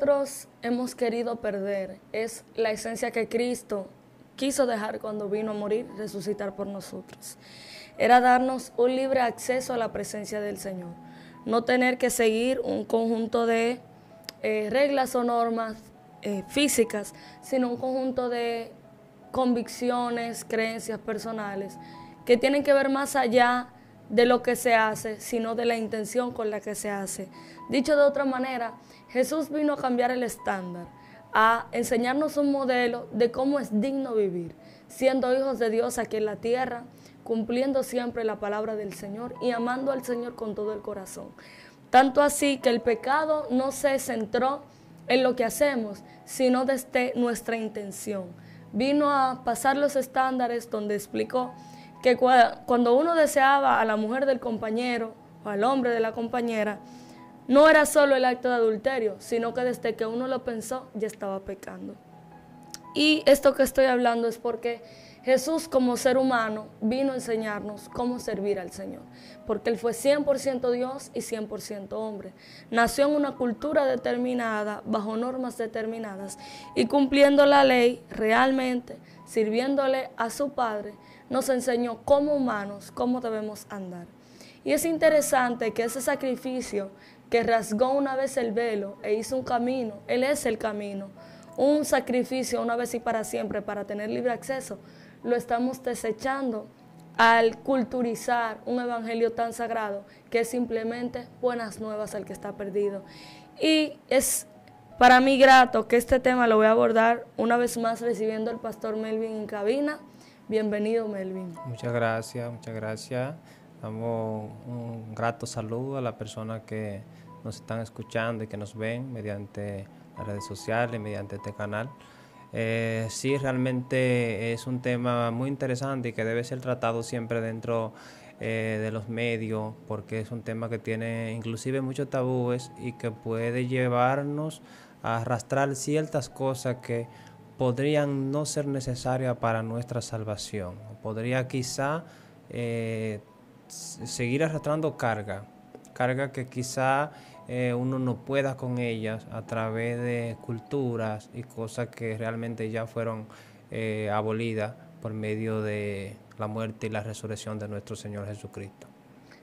nosotros hemos querido perder es la esencia que Cristo quiso dejar cuando vino a morir, resucitar por nosotros. Era darnos un libre acceso a la presencia del Señor. No tener que seguir un conjunto de reglas o normas físicas, sino un conjunto de convicciones, creencias personales que tienen que ver más allá de lo que se hace, sino de la intención con la que se hace. Dicho de otra manera, Jesús vino a cambiar el estándar, a enseñarnos un modelo de cómo es digno vivir, siendo hijos de Dios aquí en la tierra, cumpliendo siempre la palabra del Señor y amando al Señor con todo el corazón. Tanto así que el pecado no se centró en lo que hacemos, sino desde nuestra intención. Vino a pasar los estándares donde explicó que cuando uno deseaba a la mujer del compañero o al hombre de la compañera, no era solo el acto de adulterio, sino que desde que uno lo pensó ya estaba pecando. Y esto que estoy hablando es porque Jesús como ser humano vino a enseñarnos cómo servir al Señor, porque Él fue 100% Dios y 100% hombre. Nació en una cultura determinada, bajo normas determinadas, y cumpliendo la ley realmente, sirviéndole a su Padre, nos enseñó como humanos cómo debemos andar. Y es interesante que ese sacrificio que rasgó una vez el velo e hizo un camino, Él es el camino, un sacrificio una vez y para siempre para tener libre acceso, lo estamos desechando al culturizar un evangelio tan sagrado que es simplemente buenas nuevas al que está perdido. Y es para mí grato que este tema lo voy a abordar una vez más recibiendo al pastor Melvin en cabina. Bienvenido, Melvin. Muchas gracias, muchas gracias. Damos un grato saludo a las personas que nos están escuchando y que nos ven mediante las redes sociales, mediante este canal. Sí, realmente es un tema muy interesante y que debe ser tratado siempre dentro de los medios, porque es un tema que tiene inclusive muchos tabúes y que puede llevarnos a arrastrar ciertas cosas que podrían no ser necesarias para nuestra salvación. Podría quizá seguir arrastrando carga que quizá uno no pueda con ellas a través de culturas y cosas que realmente ya fueron abolidas por medio de la muerte y la resurrección de nuestro Señor Jesucristo.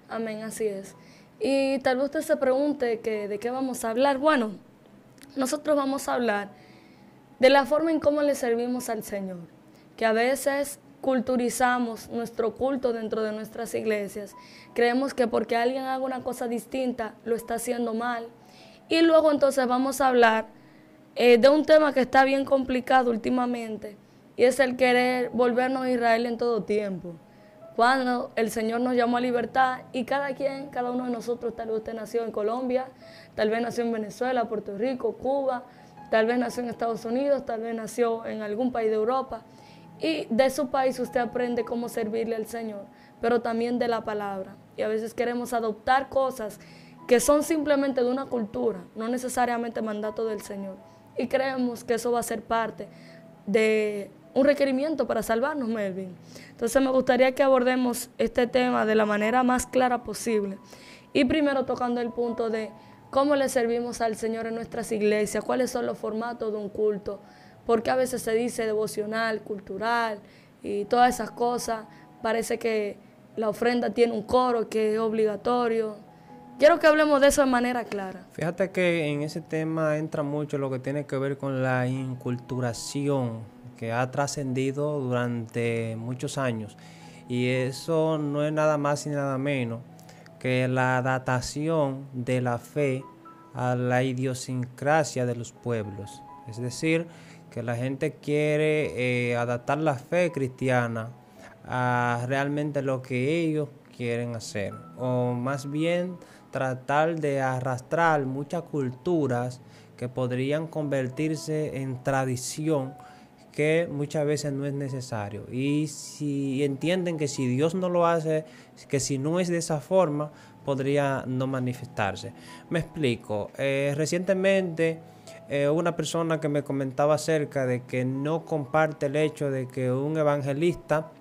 Amén, así es. Y tal vez usted se pregunte que de qué vamos a hablar. Bueno, nosotros vamos a hablar de la forma en cómo le servimos al Señor, que a veces culturizamos nuestro culto dentro de nuestras iglesias, creemos que porque alguien haga una cosa distinta lo está haciendo mal, y luego entonces vamos a hablar de un tema que está bien complicado últimamente, y es el querer volvernos a Israel en todo tiempo, cuando el Señor nos llamó a libertad y cada uno de nosotros, tal vez usted nació en Colombia, tal vez nació en Venezuela, Puerto Rico, Cuba, tal vez nació en Estados Unidos, tal vez nació en algún país de Europa. Y de su país usted aprende cómo servirle al Señor, pero también de la palabra. Y a veces queremos adoptar cosas que son simplemente de una cultura, no necesariamente mandato del Señor. Y creemos que eso va a ser parte de un requerimiento para salvarnos, Melvin. Entonces me gustaría que abordemos este tema de la manera más clara posible. Y primero tocando el punto de cómo le servimos al Señor en nuestras iglesias, cuáles son los formatos de un culto, porque a veces se dice devocional, cultural y todas esas cosas. Parece que la ofrenda tiene un coro que es obligatorio. Quiero que hablemos de eso de manera clara. Fíjate que en ese tema entra mucho lo que tiene que ver con la inculturación que ha trascendido durante muchos años. Y eso no es nada más y nada menos que la adaptación de la fe a la idiosincrasia de los pueblos. Es decir, que la gente quiere adaptar la fe cristiana a realmente lo que ellos quieren hacer, o más bien tratar de arrastrar muchas culturas que podrían convertirse en tradición, que muchas veces no es necesario. Y si entienden que si Dios no lo hace, que si no es de esa forma, podría no manifestarse. Me explico. Recientemente una persona que me comentaba acerca de que no comparte el hecho de que un evangelista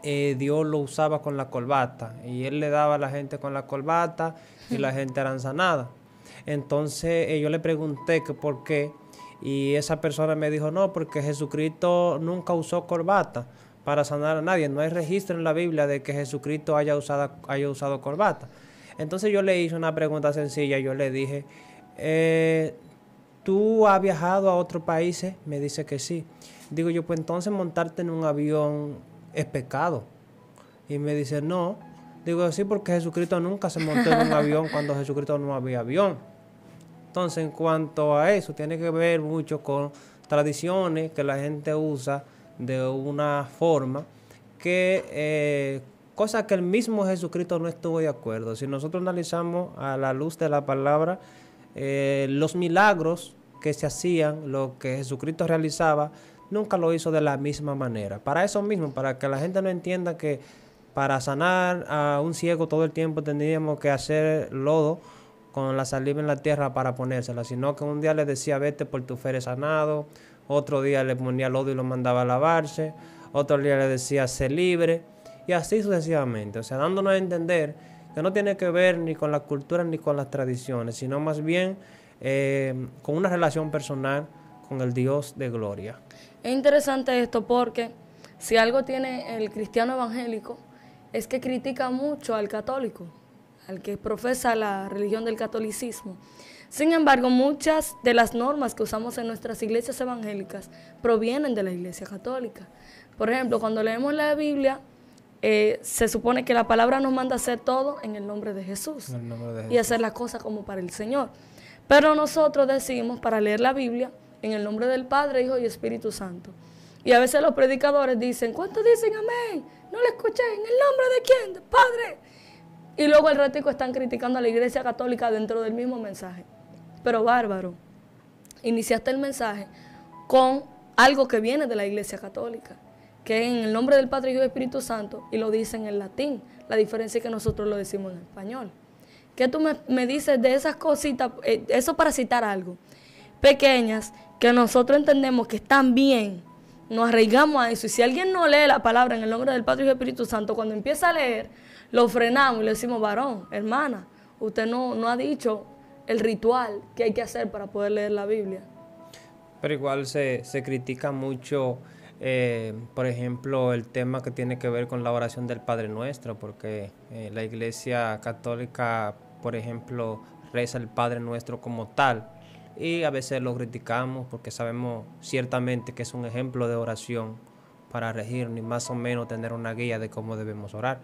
Dios lo usaba con la corbata y él le daba a la gente con la corbata y la gente era sanada. Entonces yo le pregunté que por qué, y esa persona me dijo, no, porque Jesucristo nunca usó corbata para sanar a nadie. No hay registro en la Biblia de que Jesucristo haya usado corbata. Entonces yo le hice una pregunta sencilla, yo le dije, ¿tú has viajado a otros países? Me dice que sí. Digo yo, pues entonces montarte en un avión es pecado. Y me dice, no. Digo, sí, porque Jesucristo nunca se montó en un avión cuando Jesucristo no había avión. Entonces, en cuanto a eso, tiene que ver mucho con tradiciones que la gente usa de una forma que, cosa que el mismo Jesucristo no estuvo de acuerdo. Si nosotros analizamos a la luz de la palabra, los milagros que se hacían, lo que Jesucristo realizaba, nunca lo hizo de la misma manera. Para eso mismo, para que la gente no entienda que para sanar a un ciego todo el tiempo tendríamos que hacer lodo con la saliva en la tierra para ponérsela, sino que un día le decía, vete por tu fe eres sanado, otro día le ponía lodo y lo mandaba a lavarse, otro día le decía, sé libre, y así sucesivamente. O sea, dándonos a entender que no tiene que ver ni con la cultura ni con las tradiciones, sino más bien con una relación personal con el Dios de gloria. Es interesante esto porque si algo tiene el cristiano evangélico es que critica mucho al católico, al que profesa la religión del catolicismo. Sin embargo, muchas de las normas que usamos en nuestras iglesias evangélicas provienen de la Iglesia Católica. Por ejemplo, cuando leemos la Biblia, se supone que la palabra nos manda a hacer todo en el nombre de Jesús, y hacer las cosas como para el Señor. Pero nosotros decimos para leer la Biblia en el nombre del Padre, Hijo y Espíritu Santo. Y a veces los predicadores dicen, ¿cuántos dicen amén? No le escuché, ¿en el nombre de quién? ¿Del Padre? Y luego el ratico están criticando a la Iglesia Católica dentro del mismo mensaje. Pero bárbaro, iniciaste el mensaje con algo que viene de la Iglesia Católica, que es en el nombre del Padre, Hijo y Espíritu Santo, y lo dicen en latín. La diferencia es que nosotros lo decimos en español. ¿Qué tú me dices de esas cositas? Eso para citar algo. Pequeñas, que nosotros entendemos que están bien, nos arraigamos a eso. Y si alguien no lee la palabra en el nombre del Padre y del Espíritu Santo, cuando empieza a leer, lo frenamos y le decimos, varón, hermana, usted no ha dicho el ritual que hay que hacer para poder leer la Biblia. Pero igual se critica mucho, por ejemplo, el tema que tiene que ver con la oración del Padre Nuestro, porque la Iglesia Católica, por ejemplo, reza el Padre Nuestro como tal, y a veces lo criticamos porque sabemos ciertamente que es un ejemplo de oración para regirnos y más o menos tener una guía de cómo debemos orar.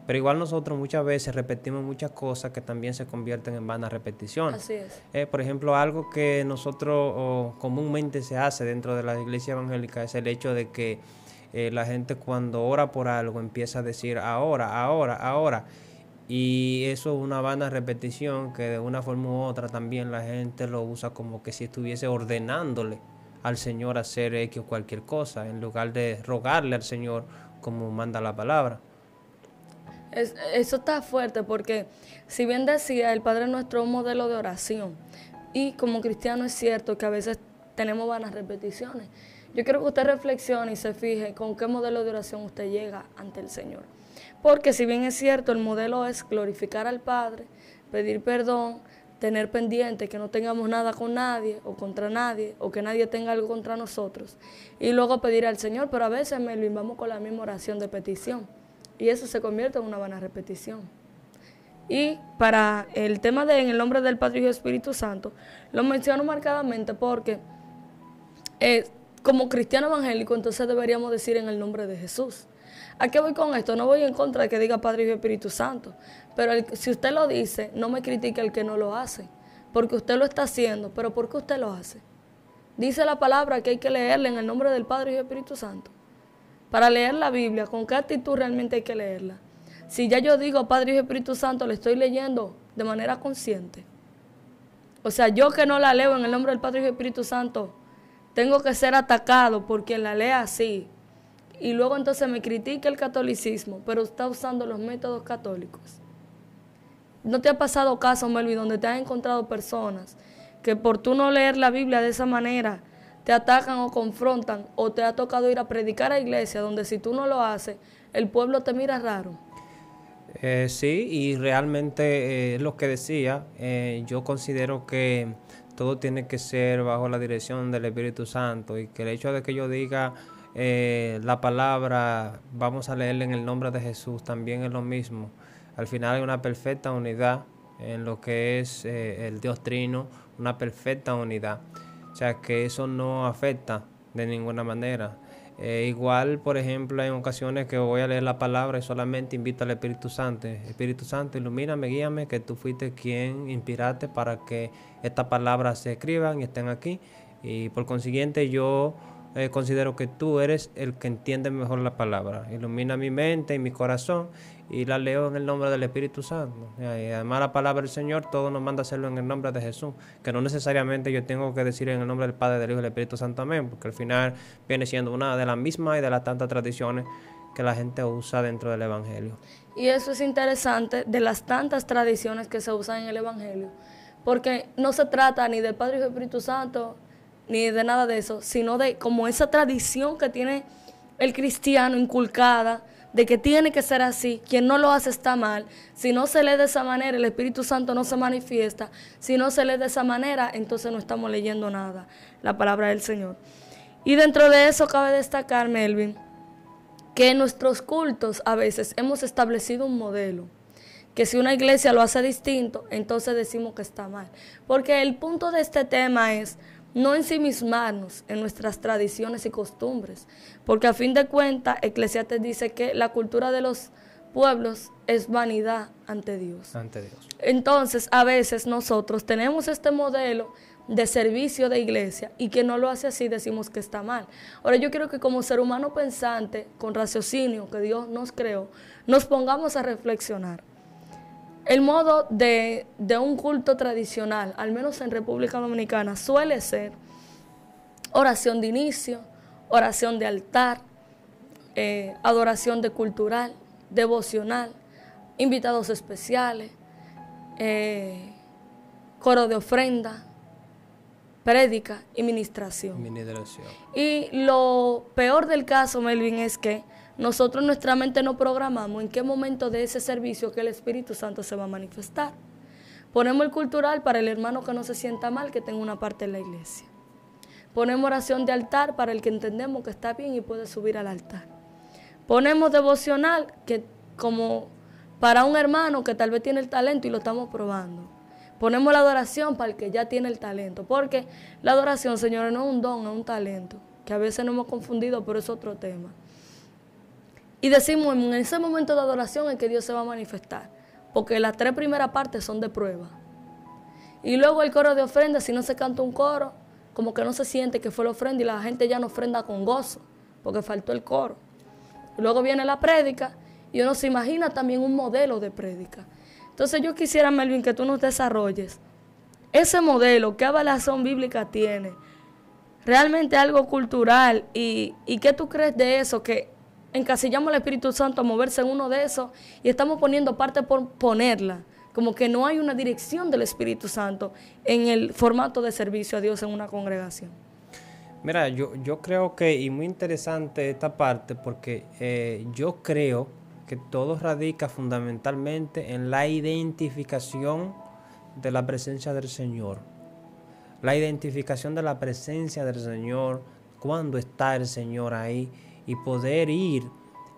Pero igual nosotros muchas veces repetimos muchas cosas que también se convierten en vanas repeticiones. Así es. Por ejemplo, algo que nosotros comúnmente se hace dentro de la iglesia evangélica es el hecho de que la gente cuando ora por algo empieza a decir ahora, ahora, ahora. Y eso es una vana repetición que de una forma u otra también la gente lo usa como que si estuviese ordenándole al Señor hacer X o cualquier cosa, en lugar de rogarle al Señor como manda la palabra. Eso está fuerte porque, si bien decía, el Padre Nuestro es un modelo de oración, y como cristiano es cierto que a veces tenemos vanas repeticiones. Yo quiero que usted reflexione y se fije con qué modelo de oración usted llega ante el Señor. Porque si bien es cierto, el modelo es glorificar al Padre, pedir perdón, tener pendiente que no tengamos nada con nadie o contra nadie, o que nadie tenga algo contra nosotros, y luego pedir al Señor, pero a veces me lo vamos con la misma oración de petición, y eso se convierte en una vana repetición. Y para el tema de en el nombre del Padre y del Espíritu Santo, lo menciono marcadamente porque como cristiano evangélico, entonces deberíamos decir en el nombre de Jesús. ¿A qué voy con esto? No voy en contra de que diga Padre y Espíritu Santo, pero si usted lo dice, no me critique el que no lo hace, porque usted lo está haciendo, pero ¿por qué usted lo hace? Dice la palabra que hay que leerla en el nombre del Padre y del Espíritu Santo. Para leer la Biblia, ¿con qué actitud realmente hay que leerla? Si ya yo digo Padre y Espíritu Santo, le estoy leyendo de manera consciente. O sea, yo que no la leo en el nombre del Padre y del Espíritu Santo, tengo que ser atacado por quien la lea así. Y luego entonces me critica el catolicismo, pero está usando los métodos católicos. ¿No te ha pasado caso, Melvin, donde te has encontrado personas que por tú no leer la Biblia de esa manera te atacan o confrontan, o te ha tocado ir a predicar a iglesia donde si tú no lo haces, el pueblo te mira raro? Sí, y realmente es lo que decía. Yo considero que todo tiene que ser bajo la dirección del Espíritu Santo y que el hecho de que yo diga la palabra, vamos a leerla en el nombre de Jesús, también es lo mismo. Al final hay una perfecta unidad en lo que es el Dios Trino, una perfecta unidad. O sea que eso no afecta de ninguna manera. Igual, por ejemplo, hay ocasiones que voy a leer la palabra y solamente invito al Espíritu Santo. Espíritu Santo, ilumíname, guíame, que tú fuiste quien inspiraste para que estas palabras se escriban y estén aquí. Y por consiguiente yo considero que tú eres el que entiende mejor la palabra. Ilumina mi mente y mi corazón y la leo en el nombre del Espíritu Santo. Y además la palabra del Señor, todo nos manda a hacerlo en el nombre de Jesús, que no necesariamente yo tengo que decir en el nombre del Padre, del Hijo y del Espíritu Santo, amén, porque al final viene siendo una de las mismas y de las tantas tradiciones que la gente usa dentro del Evangelio. Y eso es interesante de las tantas tradiciones que se usan en el Evangelio, porque no se trata ni del Padre, Hijo y Espíritu Santo, ni de nada de eso, sino de como esa tradición que tiene el cristiano inculcada, de que tiene que ser así, quien no lo hace está mal, si no se lee de esa manera el Espíritu Santo no se manifiesta, si no se lee de esa manera entonces no estamos leyendo nada, la palabra del Señor. Y dentro de eso cabe destacar, Melvin, que en nuestros cultos a veces hemos establecido un modelo, que si una iglesia lo hace distinto, entonces decimos que está mal, porque el punto de este tema es no ensimismarnos en nuestras tradiciones y costumbres, porque a fin de cuentas Eclesiastés dice que la cultura de los pueblos es vanidad ante Dios. Ante Dios. Entonces, a veces nosotros tenemos este modelo de servicio de iglesia y que no lo hace así decimos que está mal. Ahora yo quiero que como ser humano pensante, con raciocinio que Dios nos creó, nos pongamos a reflexionar. El modo de un culto tradicional, al menos en República Dominicana, suele ser oración de inicio, oración de altar, adoración de cultural, devocional, invitados especiales, coro de ofrenda, prédica y ministración. Y lo peor del caso, Melvin, es que nosotros nuestra mente no programamos en qué momento de ese servicio que el Espíritu Santo se va a manifestar. Ponemos el cultural para el hermano que no se sienta mal, que tenga una parte en la iglesia. Ponemos oración de altar para el que entendemos que está bien y puede subir al altar. Ponemos devocional, que como para un hermano que tal vez tiene el talento y lo estamos probando. Ponemos la adoración para el que ya tiene el talento, porque la adoración, señores, no es un don, es un talento, que a veces nos hemos confundido, pero es otro tema. Y decimos, en ese momento de adoración es que Dios se va a manifestar, porque las 3 primeras partes son de prueba. Y luego el coro de ofrenda, si no se canta un coro, como que no se siente que fue la ofrenda y la gente ya no ofrenda con gozo, porque faltó el coro. Y luego viene la prédica y uno se imagina también un modelo de prédica. Entonces yo quisiera, Melvin, que tú nos desarrolles ese modelo, qué avalación bíblica tiene, realmente algo cultural y qué tú crees de eso, que encasillamos al Espíritu Santo a moverse en uno de esos y estamos poniendo parte por ponerla, como que no hay una dirección del Espíritu Santo en el formato de servicio a Dios en una congregación. Mira, yo creo que, y muy interesante esta parte, porque yo creo que todo radica fundamentalmente en la identificación de la presencia del Señor. La identificación de la presencia del Señor, cuando está el Señor ahí, y poder ir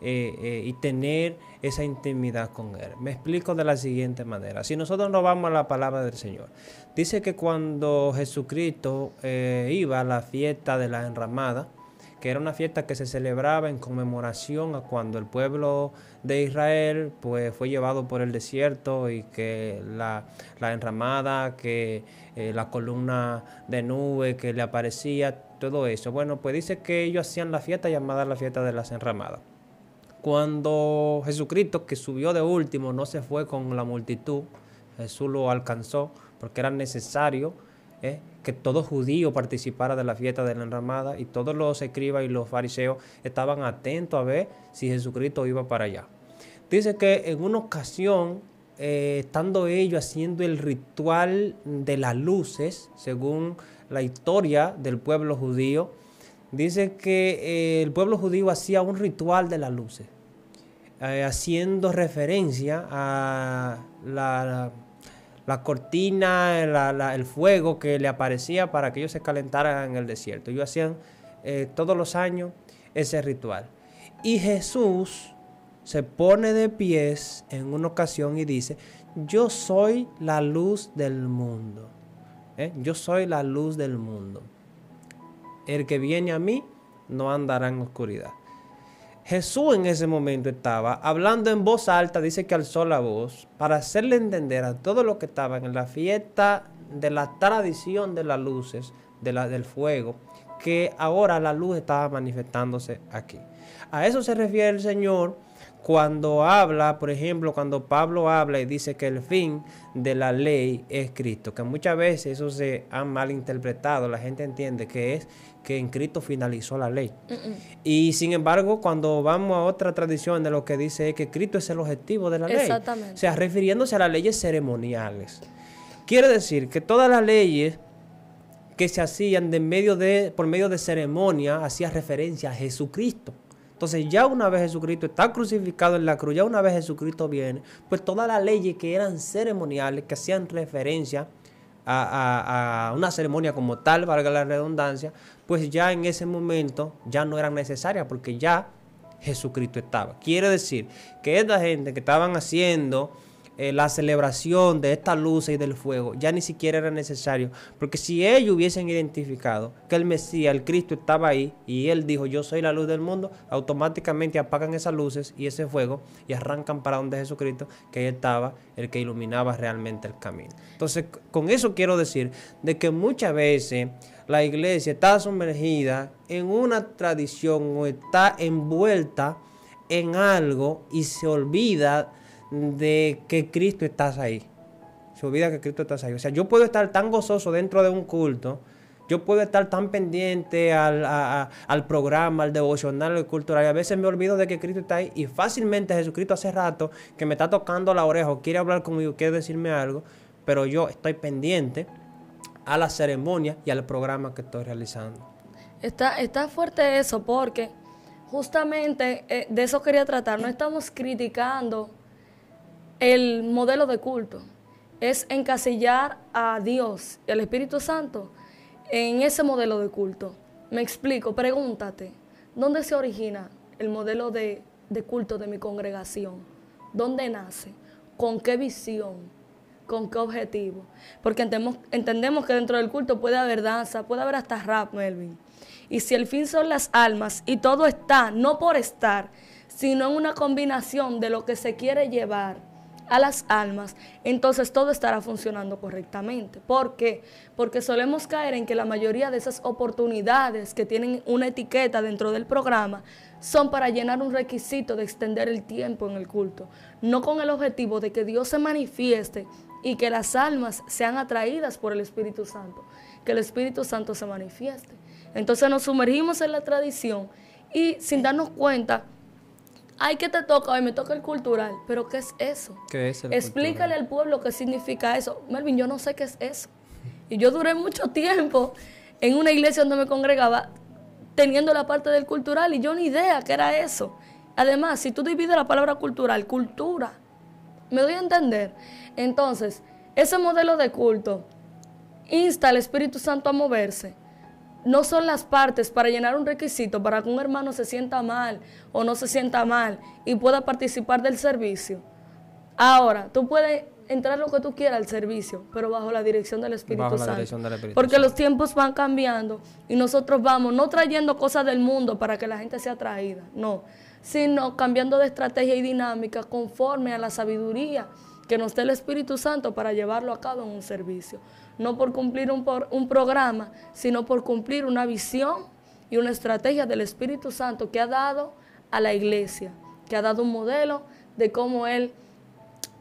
y tener esa intimidad con Él. Me explico de la siguiente manera. Si nosotros nos vamos a la palabra del Señor, dice que cuando Jesucristo iba a la fiesta de la enramada, que era una fiesta que se celebraba en conmemoración a cuando el pueblo de Israel pues fue llevado por el desierto y que la enramada, que la columna de nube que le aparecía, todo eso. Bueno, pues dice que ellos hacían la fiesta llamada la fiesta de las enramadas. Cuando Jesucristo, que subió de último, no se fue con la multitud, Jesús lo alcanzó porque era necesario que todo judío participara de la fiesta de la enramada, y todos los escribas y los fariseos estaban atentos a ver si Jesucristo iba para allá. Dice que en una ocasión, estando ellos haciendo el ritual de las luces, según la historia del pueblo judío, dice que el pueblo judío hacía un ritual de las luces. haciendo referencia a la cortina, el fuego que le aparecía para que ellos se calentaran en el desierto. Ellos hacían todos los años ese ritual. Y Jesús se pone de pies en una ocasión y dice: yo soy la luz del mundo. Yo soy la luz del mundo. El que viene a mí no andará en oscuridad. Jesús en ese momento estaba hablando en voz alta, dice que alzó la voz para hacerle entender a todos los que estaban en la fiesta de la tradición de las luces, del fuego, que ahora la luz estaba manifestándose aquí. A eso se refiere el Señor cuando habla, por ejemplo, cuando Pablo habla y dice que el fin de la ley es Cristo, que muchas veces eso se ha malinterpretado. La gente entiende que es que en Cristo finalizó la ley. Y sin embargo, cuando vamos a otra tradición, de lo que dice es que Cristo es el objetivo de la ley. Exactamente. O sea, refiriéndose a las leyes ceremoniales. Quiere decir que todas las leyes que se hacían por medio de ceremonia hacían referencia a Jesucristo. Entonces ya una vez Jesucristo está crucificado en la cruz, ya una vez Jesucristo viene, pues todas las leyes que eran ceremoniales, que hacían referencia a una ceremonia como tal, valga la redundancia, pues ya en ese momento ya no eran necesarias porque ya Jesucristo estaba. Quiere decir que esta gente que estaban haciendo la celebración de estas luces y del fuego ya ni siquiera era necesario, porque si ellos hubiesen identificado que el Mesías, el Cristo, estaba ahí y él dijo: yo soy la luz del mundo, automáticamente apagan esas luces y ese fuego y arrancan para donde Jesucristo, que ahí estaba el que iluminaba realmente el camino. Entonces, con eso quiero decir de que muchas veces la iglesia está sumergida en una tradición o está envuelta en algo y se olvida de que Cristo está ahí. Se olvida que Cristo está ahí. O sea, yo puedo estar tan gozoso dentro de un culto, yo puedo estar tan pendiente al programa, al devocional, al cultural, y a veces me olvido de que Cristo está ahí, y fácilmente Jesucristo hace rato que me está tocando la oreja o quiere hablar conmigo, quiere decirme algo, pero yo estoy pendiente a la ceremonia y al programa que estoy realizando. Está fuerte eso, porque justamente de eso quería tratar. No estamos criticando el modelo de culto, es encasillar a Dios y al Espíritu Santo en ese modelo de culto. Me explico, pregúntate, ¿dónde se origina el modelo de culto de mi congregación? ¿Dónde nace? ¿Con qué visión? ¿Con qué objetivo? Porque entendemos que dentro del culto puede haber danza, puede haber hasta rap, Melvin. Y si el fin son las almas y todo está, no por estar, sino en una combinación de lo que se quiere llevar a las almas, entonces todo estará funcionando correctamente. ¿Por qué? Porque solemos caer en que la mayoría de esas oportunidades que tienen una etiqueta dentro del programa son para llenar un requisito de extender el tiempo en el culto, no con el objetivo de que Dios se manifieste y que las almas sean atraídas por el Espíritu Santo, que el Espíritu Santo se manifieste. Entonces nos sumergimos en la tradición y sin darnos cuenta, ay, ¿qué te toca hoy? Me toca el cultural. ¿Pero qué es eso? ¿Qué es el Explícale cultural? al pueblo qué significa eso. Melvin, yo no sé qué es eso. Y yo duré mucho tiempo en una iglesia donde me congregaba teniendo la parte del cultural y yo ni idea qué era eso. Además, si tú divides la palabra cultural, cultura, ¿me doy a entender? Entonces, ese modelo de culto insta al Espíritu Santo a moverse. No son las partes para llenar un requisito para que un hermano se sienta mal o no se sienta mal y pueda participar del servicio. Ahora, tú puedes entrar lo que tú quieras al servicio, pero bajo la dirección del Espíritu Santo. Porque los tiempos van cambiando y nosotros vamos no trayendo cosas del mundo para que la gente sea atraída, no, sino cambiando de estrategia y dinámica conforme a la sabiduría que nos dé el Espíritu Santo para llevarlo a cabo en un servicio. No por cumplir un programa, sino por cumplir una visión y una estrategia del Espíritu Santo que ha dado a la iglesia, que ha dado un modelo de cómo Él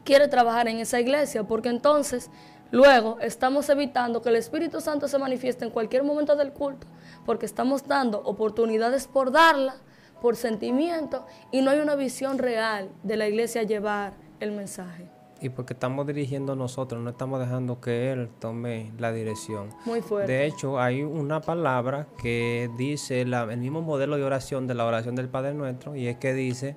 quiere trabajar en esa iglesia, porque entonces luego estamos evitando que el Espíritu Santo se manifieste en cualquier momento del culto, porque estamos dando oportunidades por darla, por sentimiento, y no hay una visión real de la iglesia llevar el mensaje. Y porque estamos dirigiendo nosotros, no estamos dejando que Él tome la dirección. Muy fuerte. De hecho, hay una palabra que dice el mismo modelo de oración de la oración del Padre Nuestro, y es que dice,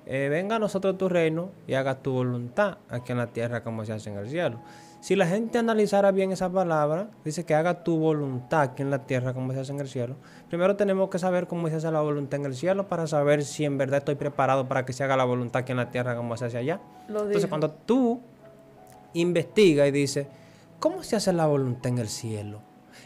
venga a nosotros tu reino y haga tu voluntad aquí en la tierra como se hace en el cielo. Si la gente analizara bien esa palabra, dice que haga tu voluntad aquí en la tierra como se hace en el cielo. Primero tenemos que saber cómo se hace la voluntad en el cielo para saber si en verdad estoy preparado para que se haga la voluntad aquí en la tierra como se hace allá. Entonces cuando tú investigas y dices, ¿cómo se hace la voluntad en el cielo?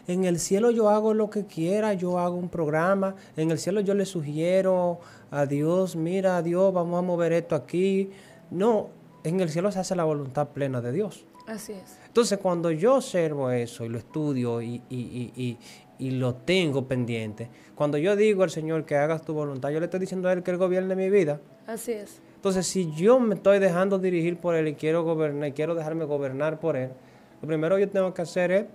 En el cielo yo hago lo que quiera, yo hago un programa. En el cielo yo le sugiero a Dios, mira, Dios, vamos a mover esto aquí. No, en el cielo se hace la voluntad plena de Dios. Así es. Entonces, cuando yo observo eso y lo estudio y lo tengo pendiente, cuando yo digo al Señor que hagas tu voluntad, yo le estoy diciendo a Él que Él gobierne mi vida. Así es. Entonces, si yo me estoy dejando dirigir por Él y quiero gobernar, quiero dejarme gobernar por Él, lo primero que yo tengo que hacer es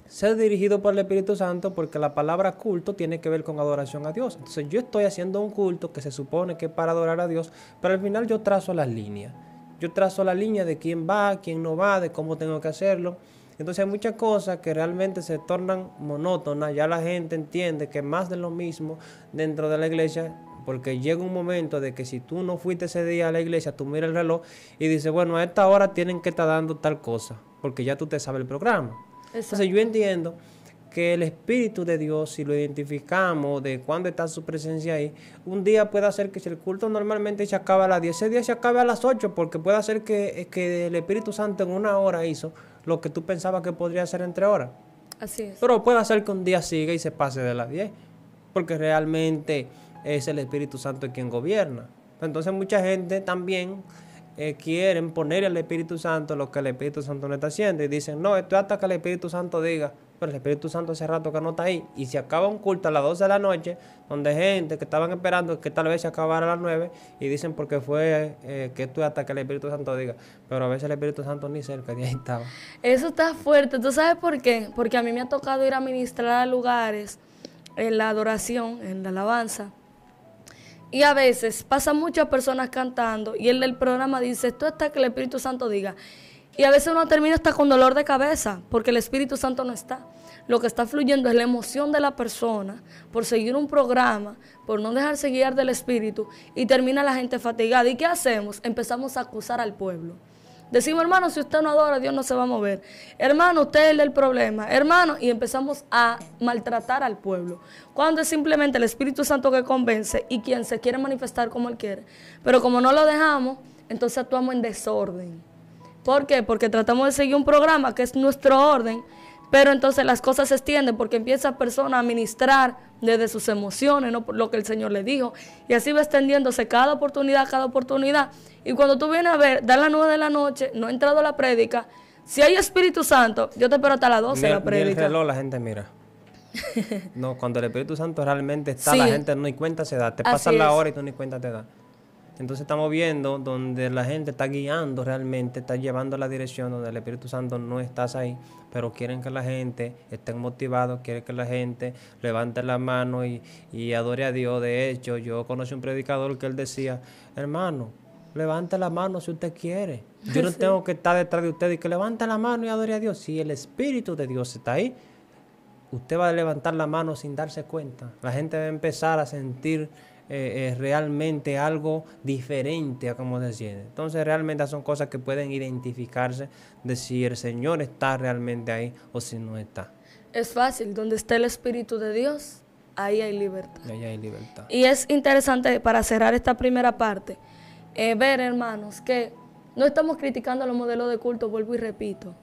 ser dirigido por el Espíritu Santo, porque la palabra culto tiene que ver con adoración a Dios. Entonces, yo estoy haciendo un culto que se supone que es para adorar a Dios, pero al final yo trazo las líneas. Yo trazo la línea de quién va, quién no va, de cómo tengo que hacerlo. Entonces hay muchas cosas que realmente se tornan monótonas. Ya la gente entiende que más de lo mismo dentro de la iglesia, porque llega un momento de que si tú no fuiste ese día a la iglesia, tú miras el reloj y dices, bueno, a esta hora tienen que estar dando tal cosa, porque ya tú te sabes el programa. Exacto. Entonces yo entiendo que el Espíritu de Dios, si lo identificamos de cuándo está su presencia ahí, un día puede hacer que si el culto normalmente se acaba a las 10, ese día se acabe a las 8, porque puede hacer que el Espíritu Santo en una hora hizo lo que tú pensabas que podría hacer entre horas. Así es. Pero puede hacer que un día siga y se pase de las 10, porque realmente es el Espíritu Santo quien gobierna. Entonces mucha gente también quieren poner al Espíritu Santo lo que el Espíritu Santo no está haciendo y dicen, no, esto es hasta que el Espíritu Santo diga. Pero el Espíritu Santo hace rato que no está ahí y se acaba un culto a las 12 de la noche donde gente que estaban esperando que tal vez se acabara a las 9 y dicen porque fue que esto es hasta que el Espíritu Santo diga, pero a veces el Espíritu Santo ni cerca de ahí estaba. Eso está fuerte. ¿Tú sabes por qué? Porque a mí me ha tocado ir a ministrar a lugares en la adoración, en la alabanza, y a veces pasan muchas personas cantando y el del programa dice, esto hasta que el Espíritu Santo diga. Y a veces uno termina hasta con dolor de cabeza, porque el Espíritu Santo no está. Lo que está fluyendo es la emoción de la persona por seguir un programa, por no dejarse guiar del Espíritu, y termina la gente fatigada. ¿Y qué hacemos? Empezamos a acusar al pueblo. Decimos, hermano, si usted no adora, Dios no se va a mover. Hermano, usted es el del problema. Hermano, y empezamos a maltratar al pueblo. Cuando es simplemente el Espíritu Santo que convence y quien se quiere manifestar como Él quiere. Pero como no lo dejamos, entonces actuamos en desorden. ¿Por qué? Porque tratamos de seguir un programa que es nuestro orden, pero entonces las cosas se extienden porque empieza la persona a ministrar desde sus emociones, no por lo que el Señor le dijo, y así va extendiéndose cada oportunidad, y cuando tú vienes a ver, da las 9 de la noche, no ha entrado la prédica, si hay Espíritu Santo, yo te espero hasta las 12 de la prédica. Ni el reloj la gente mira. No, cuando el Espíritu Santo realmente está, sí, la gente no ni cuenta se da, te pasan la hora y tú ni cuenta te da. Entonces estamos viendo donde la gente está guiando realmente, está llevando la dirección donde el Espíritu Santo no está ahí, pero quieren que la gente esté motivada, quieren que la gente levante la mano y adore a Dios. De hecho, yo conocí un predicador que él decía, hermano, levante la mano si usted quiere. Yo no tengo que estar detrás de usted y que levante la mano y adore a Dios. Si el Espíritu de Dios está ahí, usted va a levantar la mano sin darse cuenta. La gente va a empezar a sentir realmente algo diferente a como se siente. Entonces realmente son cosas que pueden identificarse de si el Señor está realmente ahí o si no está. Es fácil, donde está el Espíritu de Dios, ahí hay libertad. Ahí hay libertad. Y es interesante para cerrar esta primera parte, ver, hermanos, que no estamos criticando los modelos de culto, vuelvo y repito,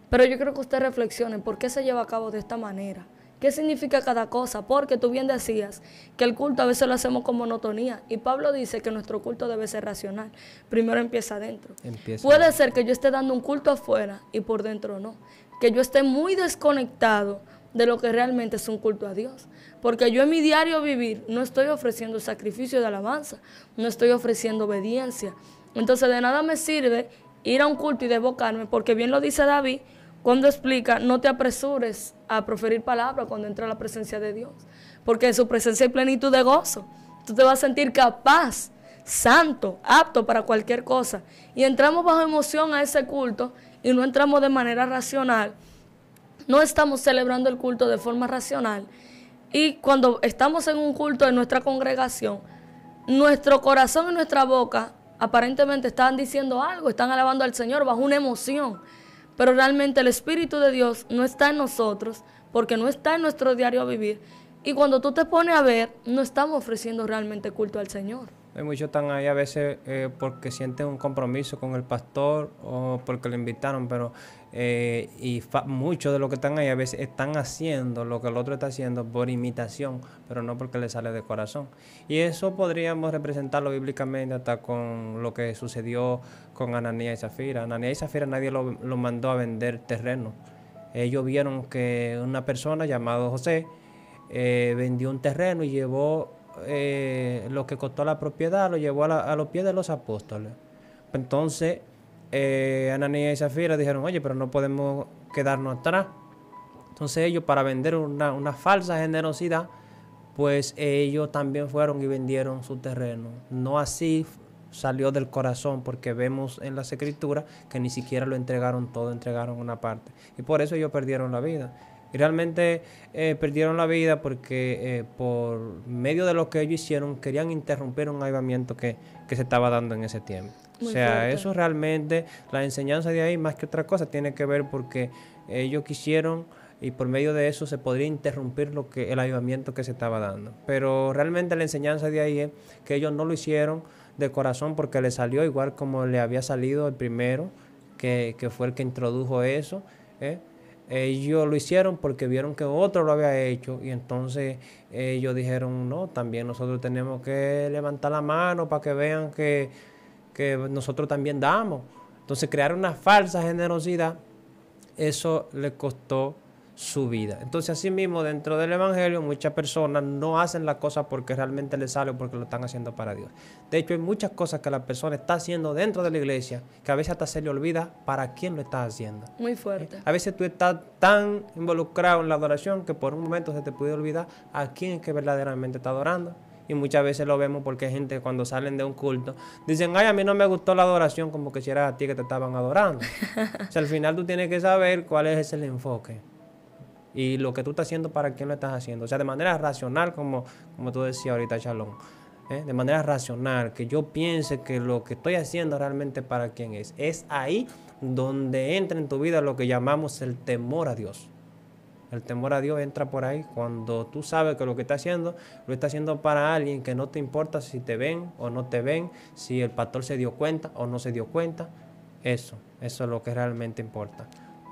pero yo creo que ustedes reflexionen por qué se lleva a cabo de esta manera. ¿Qué significa cada cosa? Porque tú bien decías que el culto a veces lo hacemos con monotonía. Y Pablo dice que nuestro culto debe ser racional. Primero empieza adentro. Puede ser que yo esté dando un culto afuera y por dentro no. Que yo esté muy desconectado de lo que realmente es un culto a Dios. Porque yo en mi diario vivir no estoy ofreciendo sacrificio de alabanza. No estoy ofreciendo obediencia. Entonces de nada me sirve ir a un culto y desbocarme. Porque bien lo dice David cuando explica, no te apresures a proferir palabras cuando entra la presencia de Dios, porque en su presencia hay plenitud de gozo. Tú te vas a sentir capaz, santo, apto para cualquier cosa. Y entramos bajo emoción a ese culto y no entramos de manera racional. No estamos celebrando el culto de forma racional. Y cuando estamos en un culto en nuestra congregación, nuestro corazón y nuestra boca aparentemente están diciendo algo, están alabando al Señor bajo una emoción, pero realmente el Espíritu de Dios no está en nosotros porque no está en nuestro diario vivir, y cuando tú te pones a ver, no estamos ofreciendo realmente culto al Señor. Hay muchos están ahí a veces porque sienten un compromiso con el pastor o porque lo invitaron, pero muchos de los que están ahí a veces están haciendo lo que el otro está haciendo por imitación, pero no porque le sale de corazón. Y eso podríamos representarlo bíblicamente hasta con lo que sucedió con Ananías y Zafira. Ananías y Zafira nadie lo mandó a vender terreno. Ellos vieron que una persona llamada José vendió un terreno y llevó lo que costó la propiedad, lo llevó a los pies de los apóstoles. Entonces Ananías y Zafira dijeron, oye, pero no podemos quedarnos atrás. Entonces ellos, para vender una falsa generosidad, pues ellos también fueron y vendieron su terreno. No así salió del corazón, porque vemos en las escrituras que ni siquiera lo entregaron todo, entregaron una parte. Y por eso ellos perdieron la vida. Y realmente perdieron la vida porque por medio de lo que ellos hicieron querían interrumpir un avivamiento que se estaba dando en ese tiempo. Muy o sea, fuerte. eso realmente, la enseñanza de ahí más que otra cosa tiene que ver porque ellos quisieron, y por medio de eso se podría interrumpir el avivamiento que se estaba dando. Pero realmente la enseñanza de ahí es que ellos no lo hicieron de corazón porque le salió igual como le había salido el primero, que fue el que introdujo eso, ellos lo hicieron porque vieron que otro lo había hecho, y entonces ellos dijeron, no, también nosotros tenemos que levantar la mano para que vean que nosotros también damos. Entonces crear una falsa generosidad, eso le costó su vida. Entonces así mismo dentro del evangelio muchas personas no hacen la cosa porque realmente les sale o porque lo están haciendo para Dios. De hecho hay muchas cosas que la persona está haciendo dentro de la iglesia que a veces hasta se le olvida para quién lo está haciendo. Muy fuerte. A veces tú estás tan involucrado en la adoración que por un momento se te puede olvidar a quién es que verdaderamente está adorando. Y muchas veces lo vemos porque hay gente cuando salen de un culto dicen, ay, a mí no me gustó la adoración, como que si era a ti que te estaban adorando. O sea, al final tú tienes que saber cuál es el enfoque y lo que tú estás haciendo, para quién lo estás haciendo. O sea, de manera racional, como tú decías ahorita, Shalom. De manera racional, que yo piense que lo que estoy haciendo realmente para quién es. Es ahí donde entra en tu vida lo que llamamos el temor a Dios. El temor a Dios entra por ahí cuando tú sabes que lo que estás haciendo, lo estás haciendo para alguien que no te importa si te ven o no te ven, si el pastor se dio cuenta o no se dio cuenta. Eso es lo que realmente importa.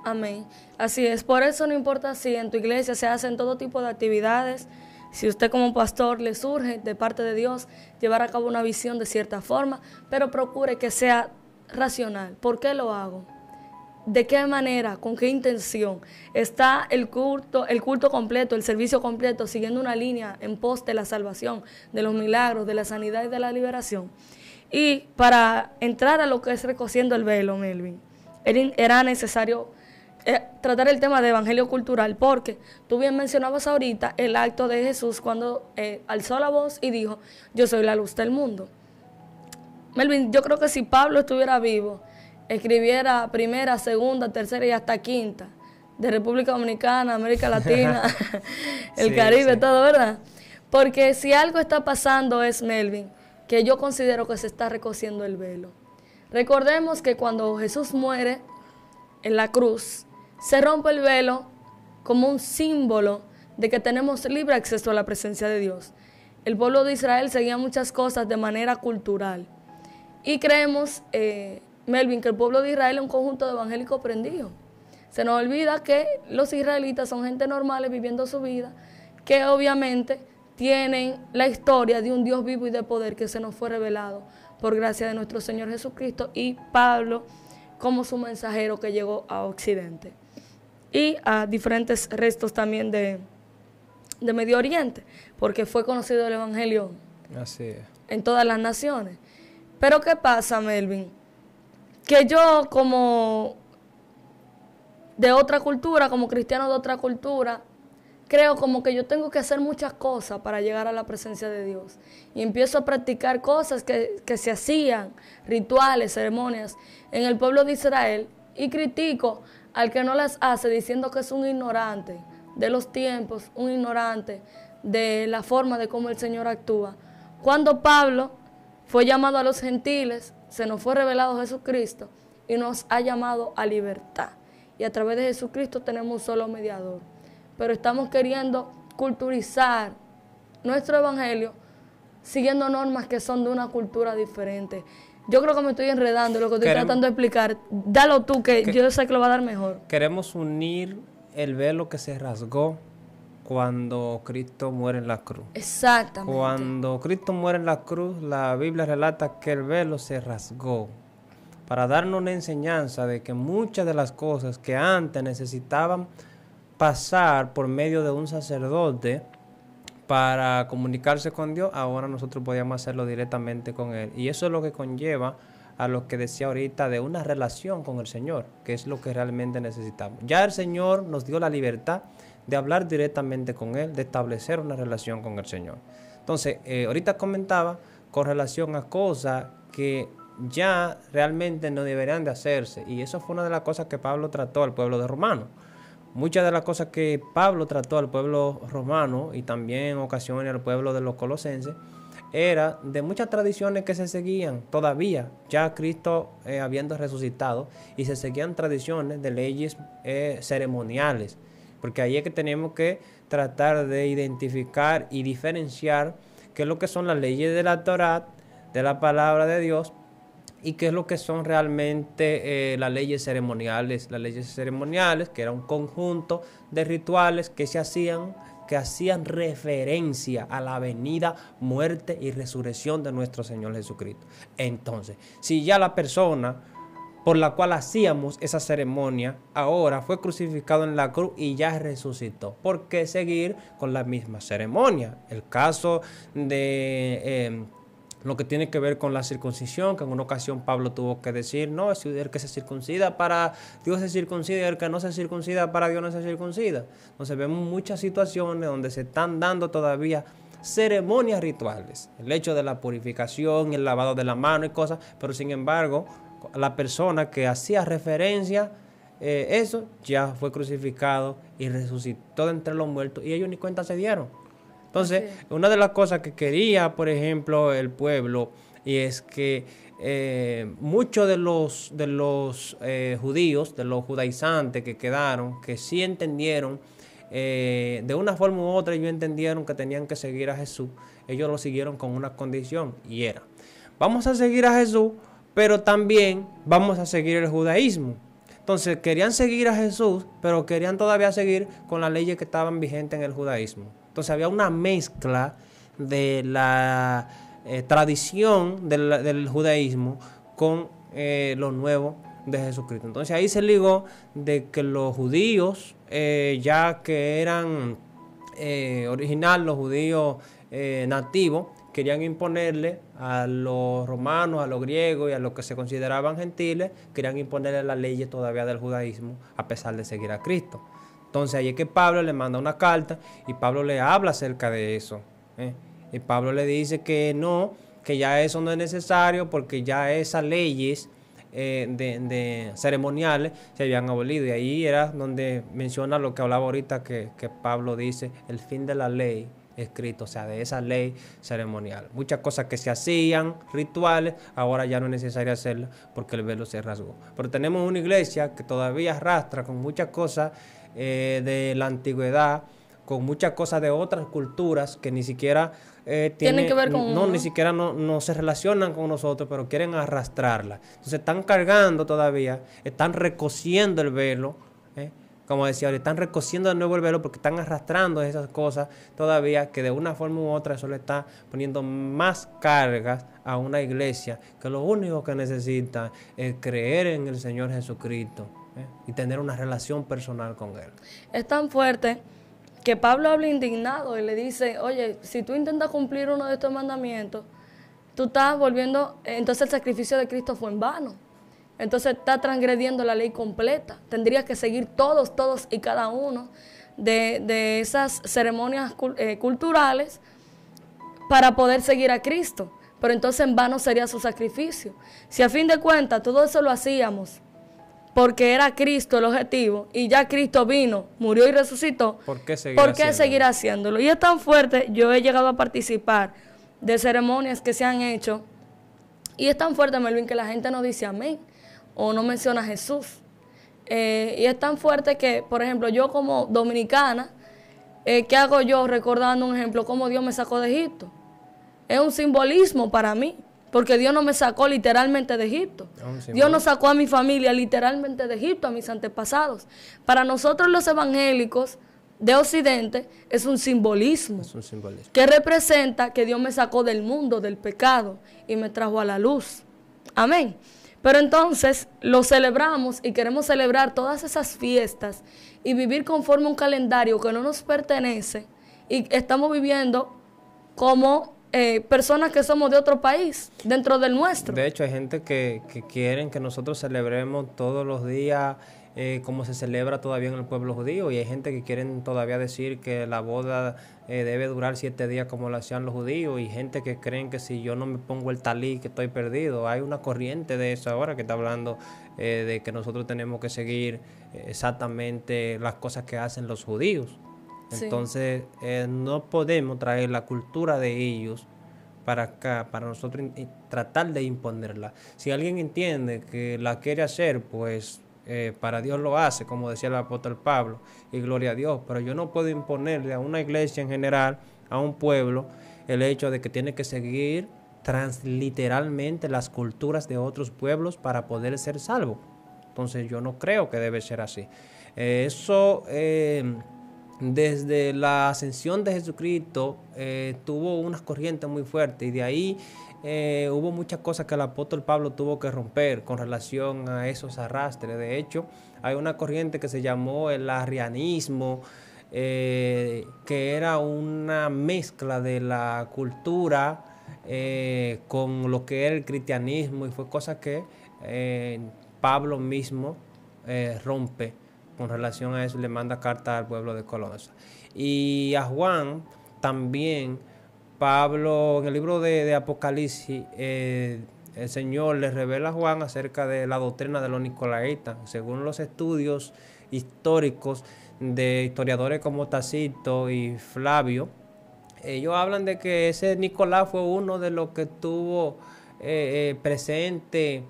Amén. Así es. Por eso no importa si en tu iglesia se hacen todo tipo de actividades, si usted como pastor le surge de parte de Dios llevar a cabo una visión de cierta forma, pero procure que sea racional. ¿Por qué lo hago? ¿De qué manera? ¿Con qué intención? ¿Está el culto completo, el servicio completo, siguiendo una línea en pos de la salvación, de los milagros, de la sanidad y de la liberación? Y para entrar a lo que es recociendo el velo, Melvin, era necesario tratar el tema de evangelio cultural, porque tú bien mencionabas ahorita el acto de Jesús cuando alzó la voz y dijo, yo soy la luz del mundo. Melvin, yo creo que si Pablo estuviera vivo, escribiera primera, segunda, tercera y hasta quinta, de República Dominicana, América Latina, el Caribe, todo, ¿verdad? Porque si algo está pasando es, Melvin, que yo considero que se está recociendo el velo. Recordemos que cuando Jesús muere en la cruz, se rompe el velo como un símbolo de que tenemos libre acceso a la presencia de Dios. El pueblo de Israel seguía muchas cosas de manera cultural. Y creemos, Melvin, que el pueblo de Israel es un conjunto de evangélicos prendidos. Se nos olvida que los israelitas son gente normales viviendo su vida, que obviamente tienen la historia de un Dios vivo y de poder que se nos fue revelado por gracia de nuestro Señor Jesucristo y Pablo como su mensajero que llegó a Occidente y a diferentes restos también de Medio Oriente, porque fue conocido el evangelio Así es. en todas las naciones. Pero ¿qué pasa, Melvin? Que yo como de otra cultura, como cristiano de otra cultura, creo como que yo tengo que hacer muchas cosas para llegar a la presencia de Dios. Y empiezo a practicar cosas que se hacían, rituales, ceremonias, en el pueblo de Israel, y critico al que no las hace diciendo que es un ignorante de los tiempos, un ignorante de la forma de cómo el Señor actúa, Cuando Pablo fue llamado a los gentiles, se nos fue revelado Jesucristo y nos ha llamado a libertad. Y a través de Jesucristo tenemos un solo mediador. Pero estamos queriendo culturizar nuestro evangelio siguiendo normas que son de una cultura diferente. Yo creo que me estoy enredando lo que estoy tratando de explicar. Dalo tú, que yo sé que lo va a dar mejor. Queremos unir el velo que se rasgó cuando Cristo muere en la cruz. Exactamente. Cuando Cristo muere en la cruz, la Biblia relata que el velo se rasgó para darnos una enseñanza de que muchas de las cosas que antes necesitaban pasar por medio de un sacerdote para comunicarse con Dios, ahora nosotros podíamos hacerlo directamente con Él. Y eso es lo que conlleva a lo que decía ahorita de una relación con el Señor, que es lo que realmente necesitamos. Ya el Señor nos dio la libertad de hablar directamente con Él, de establecer una relación con el Señor. Entonces, ahorita comentaba con relación a cosas que ya realmente no deberían de hacerse. Y eso fue una de las cosas que Pablo trató al pueblo de Romanos. Muchas de las cosas que Pablo trató al pueblo romano y también en ocasiones al pueblo de los colosenses era de muchas tradiciones que se seguían todavía, ya Cristo habiendo resucitado, y se seguían tradiciones de leyes ceremoniales, porque ahí es que tenemos que tratar de identificar y diferenciar qué es lo que son las leyes de la Torá, de la palabra de Dios, y qué es lo que son realmente las leyes ceremoniales. Las leyes ceremoniales, que era un conjunto de rituales que se hacían, que hacían referencia a la venida, muerte y resurrección de nuestro Señor Jesucristo. Entonces, si ya la persona por la cual hacíamos esa ceremonia ahora fue crucificado en la cruz y ya resucitó, ¿por qué seguir con la misma ceremonia? El caso de lo que tiene que ver con la circuncisión, que en una ocasión Pablo tuvo que decir, no, es el que se circuncida para Dios se circuncida y el que no se circuncida para Dios no se circuncida. Entonces vemos muchas situaciones donde se están dando todavía ceremonias rituales, el hecho de la purificación, el lavado de la mano y cosas, pero sin embargo, la persona que hacía referencia, eso ya fue crucificado y resucitó de entre los muertos y ellos ni cuenta se dieron. Entonces, una de las cosas que quería, por ejemplo, el pueblo, y es que muchos de los judíos, de los judaizantes que quedaron, que sí entendieron, de una forma u otra ellos entendieron que tenían que seguir a Jesús, ellos lo siguieron con una condición, y era, vamos a seguir a Jesús, pero también vamos a seguir el judaísmo. Entonces, querían seguir a Jesús, pero querían todavía seguir con las leyes que estaban vigentes en el judaísmo. Entonces había una mezcla de la tradición del judaísmo con lo nuevo de Jesucristo. Entonces ahí se ligó de que los judíos, ya que eran original, los judíos nativos, querían imponerle a los romanos, a los griegos y a los que se consideraban gentiles, querían imponerle las leyes todavía del judaísmo a pesar de seguir a Cristo. Entonces ahí es que Pablo le manda una carta y Pablo le habla acerca de eso. Y Pablo le dice que no, que ya eso no es necesario porque ya esas leyes de ceremoniales se habían abolido. Y ahí era donde menciona lo que hablaba ahorita que Pablo dice, el fin de la ley escrito, o sea, de esa ley ceremonial. Muchas cosas que se hacían, rituales, ahora ya no es necesario hacerlas porque el velo se rasgó. Pero tenemos una iglesia que todavía arrastra con muchas cosas de la antigüedad, con muchas cosas de otras culturas que ni siquiera tienen que ver con ni siquiera no se relacionan con nosotros, pero quieren arrastrarla. Entonces están cargando todavía, están recociendo el velo, como decía, están recociendo de nuevo el velo porque están arrastrando esas cosas todavía, que de una forma u otra eso le está poniendo más cargas a una iglesia que lo único que necesita es creer en el Señor Jesucristo y tener una relación personal con Él. Es tan fuerte que Pablo habla indignado y le dice, oye, si tú intentas cumplir uno de estos mandamientos, tú estás volviendo, entonces el sacrificio de Cristo fue en vano. Entonces está transgrediendo la ley completa. Tendrías que seguir todos y cada uno de esas ceremonias culturales para poder seguir a Cristo. Pero entonces en vano sería su sacrificio. Si a fin de cuentas todo eso lo hacíamos porque era Cristo el objetivo y ya Cristo vino, murió y resucitó, ¿por qué seguir haciéndolo? Y es tan fuerte, yo he llegado a participar de ceremonias que se han hecho. Y es tan fuerte, Melvin, que la gente no dice amén o no menciona a Jesús. Y es tan fuerte que, por ejemplo, yo como dominicana, ¿qué hago yo recordando un ejemplo? Cómo Dios me sacó de Egipto. Es un simbolismo para mí, porque Dios no me sacó literalmente de Egipto. Dios no sacó a mi familia literalmente de Egipto, a mis antepasados. Para nosotros los evangélicos de Occidente es un simbolismo. Es un simbolismo que representa que Dios me sacó del mundo, del pecado, y me trajo a la luz. Amén. Pero entonces lo celebramos y queremos celebrar todas esas fiestas y vivir conforme a un calendario que no nos pertenece, y estamos viviendo como personas que somos de otro país, dentro del nuestro. De hecho, hay gente que quieren que nosotros celebremos todos los días como se celebra todavía en el pueblo judío, y hay gente que quieren todavía decir que la boda debe durar 7 días como lo hacían los judíos, y gente que creen que si yo no me pongo el talí que estoy perdido. Hay una corriente de eso ahora que está hablando de que nosotros tenemos que seguir exactamente las cosas que hacen los judíos. Entonces no podemos traer la cultura de ellos para acá, para nosotros tratar de imponerla. Si alguien entiende que la quiere hacer, pues para Dios lo hace, como decía el apóstol Pablo, y gloria a Dios. Pero yo no puedo imponerle a una iglesia en general, a un pueblo, el hecho de que tiene que seguir transliteralmente las culturas de otros pueblos para poder ser salvo. Entonces yo no creo que debe ser así. Desde la ascensión de Jesucristo tuvo unas corrientes muy fuertes, y de ahí hubo muchas cosas que el apóstol Pablo tuvo que romper con relación a esos arrastres. De hecho, hay una corriente que se llamó el arrianismo, que era una mezcla de la cultura con lo que era el cristianismo, y fue cosa que Pablo mismo rompe. Con relación a eso, le manda carta al pueblo de Colosas. Y a Juan también, Pablo, en el libro de Apocalipsis, el Señor le revela a Juan acerca de la doctrina de los nicolaitas. Según los estudios históricos de historiadores como Tácito y Flavio, ellos hablan de que ese Nicolás fue uno de los que estuvo presente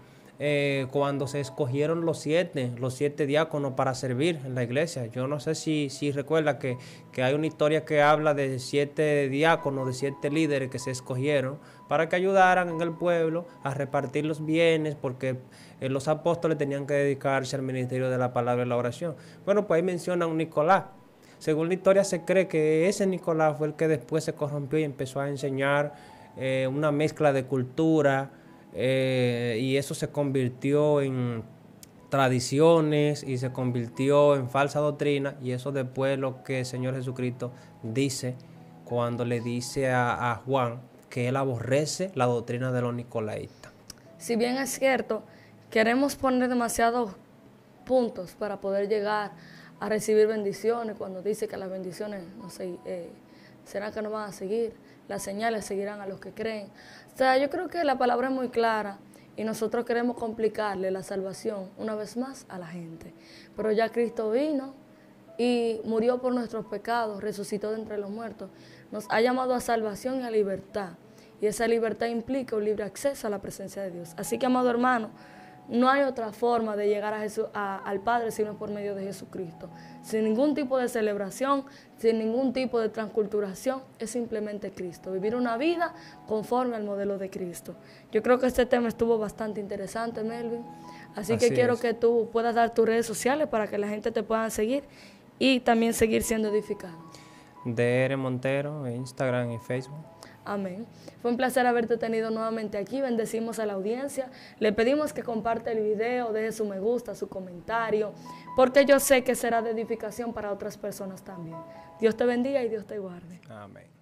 cuando se escogieron los siete diáconos para servir en la iglesia. Yo no sé si recuerda que hay una historia que habla de 7 diáconos, de 7 líderes que se escogieron para que ayudaran en el pueblo a repartir los bienes, porque los apóstoles tenían que dedicarse al ministerio de la palabra y la oración. Bueno, pues ahí menciona a un Nicolás. Según la historia se cree que ese Nicolás fue el que después se corrompió y empezó a enseñar una mezcla de cultura, y eso se convirtió en tradiciones y se convirtió en falsa doctrina, y eso después lo que el Señor Jesucristo dice cuando le dice a Juan que él aborrece la doctrina de los nicolaitas. Si bien es cierto, queremos poner demasiados puntos para poder llegar a recibir bendiciones, cuando dice que las bendiciones no sé, serán que no van a seguir, las señales seguirán a los que creen. O sea, yo creo que la palabra es muy clara y nosotros queremos complicarle la salvación una vez más a la gente. Pero ya Cristo vino y murió por nuestros pecados, resucitó de entre los muertos. Nos ha llamado a salvación y a libertad. Y esa libertad implica un libre acceso a la presencia de Dios. Así que, amado hermano, no hay otra forma de llegar al Padre sino por medio de Jesucristo. Sin ningún tipo de celebración, sin ningún tipo de transculturación, es simplemente Cristo. Vivir una vida conforme al modelo de Cristo. Yo creo que este tema estuvo bastante interesante, Melvin. Así que quiero que tú puedas dar tus redes sociales para que la gente te pueda seguir y también seguir siendo edificado. DR Montero, en Instagram y Facebook. Amén. Fue un placer haberte tenido nuevamente aquí. Bendecimos a la audiencia. Le pedimos que comparte el video, deje su me gusta, su comentario, porque yo sé que será de edificación para otras personas también. Dios te bendiga y Dios te guarde. Amén.